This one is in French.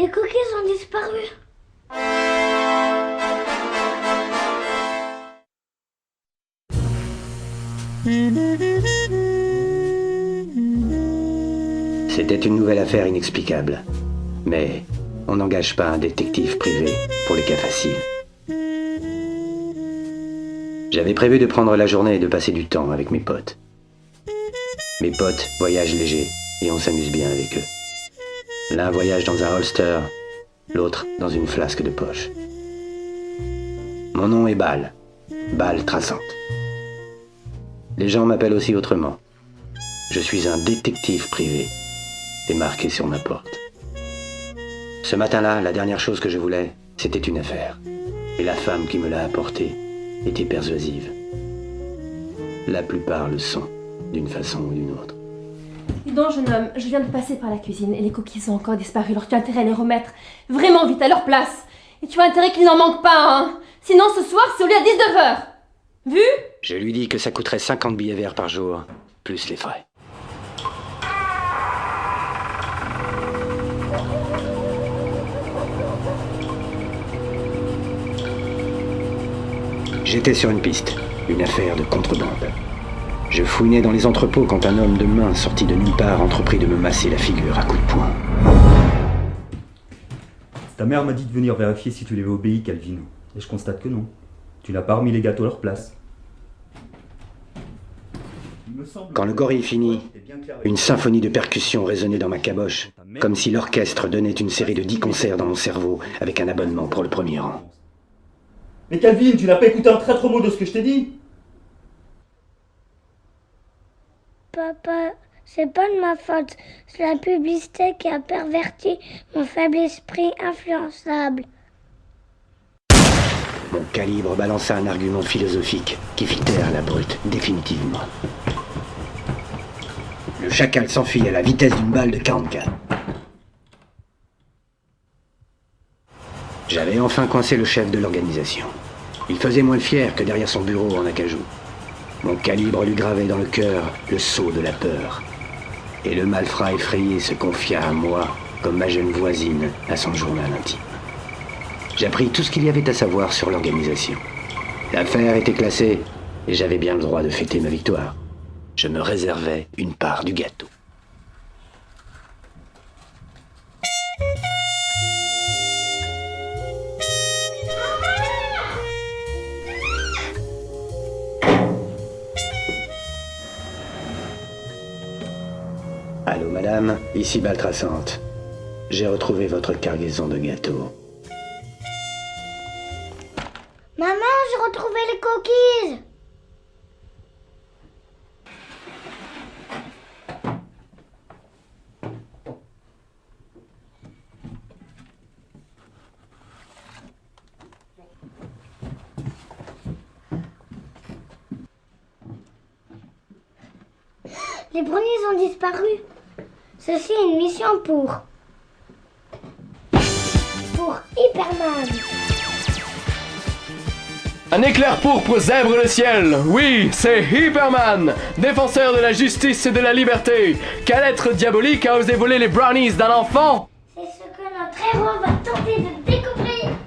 Les cookies ont disparu. C'était une nouvelle affaire inexplicable. Mais on n'engage pas un détective privé pour les cas faciles. J'avais prévu de prendre la journée et de passer du temps avec mes potes. Mes potes voyagent léger et on s'amuse bien avec eux. L'un voyage dans un holster, l'autre dans une flasque de poche. Mon nom est Bal, Bal Traçante. Les gens m'appellent aussi autrement. Je suis un détective privé. C'est marqué sur ma porte. Ce matin-là, la dernière chose que je voulais, c'était une affaire. Et la femme qui me l'a apportée était persuasive. La plupart le sont, d'une façon ou d'une autre. Dis donc, jeune homme, je viens de passer par la cuisine et les cookies ont encore disparu. Alors tu as intérêt à les remettre vraiment vite à leur place. Et tu as intérêt qu'il n'en manque pas, hein. Sinon ce soir, c'est au lit à 19h. Vu? Je lui dis que ça coûterait 50 billets verts par jour, plus les frais. J'étais sur une piste, une affaire de contrebande. Je fouinais dans les entrepôts quand un homme de main sorti de nulle part entreprit de me masser la figure à coups de poing. Ta mère m'a dit de venir vérifier si tu l'avais obéi, Calvino. Et je constate que non. Tu n'as pas remis les gâteaux à leur place. Quand le gorille finit, une symphonie de percussions résonnait dans ma caboche, comme si l'orchestre donnait une série de 10 concerts dans mon cerveau avec un abonnement pour le premier rang. Mais Calvin, tu n'as pas écouté un traître mot de ce que je t'ai dit? Papa, c'est pas de ma faute. C'est la publicité qui a perverti mon faible esprit influençable. Mon calibre balança un argument philosophique qui fit taire la brute définitivement. Le chacal s'enfuit à la vitesse d'une balle de 44. J'avais enfin coincé le chef de l'organisation. Il faisait moins fier que derrière son bureau en acajou. Mon calibre lui gravait dans le cœur le sceau de la peur. Et le malfrat effrayé se confia à moi comme ma jeune voisine à son journal intime. J'appris tout ce qu'il y avait à savoir sur l'organisation. L'affaire était classée et j'avais bien le droit de fêter ma victoire. Je me réservais une part du gâteau. Allô madame, ici Bal Traçante. J'ai retrouvé votre cargaison de gâteaux. Maman, j'ai retrouvé les cookies. Les brownies ont disparu. Ceci est une mission pour Hyperman. Un éclair pourpre zèbre le ciel. Oui, c'est Hyperman, défenseur de la justice et de la liberté. Quel être diabolique a osé voler les brownies d'un enfant? C'est ce que notre héros va tenter de découvrir.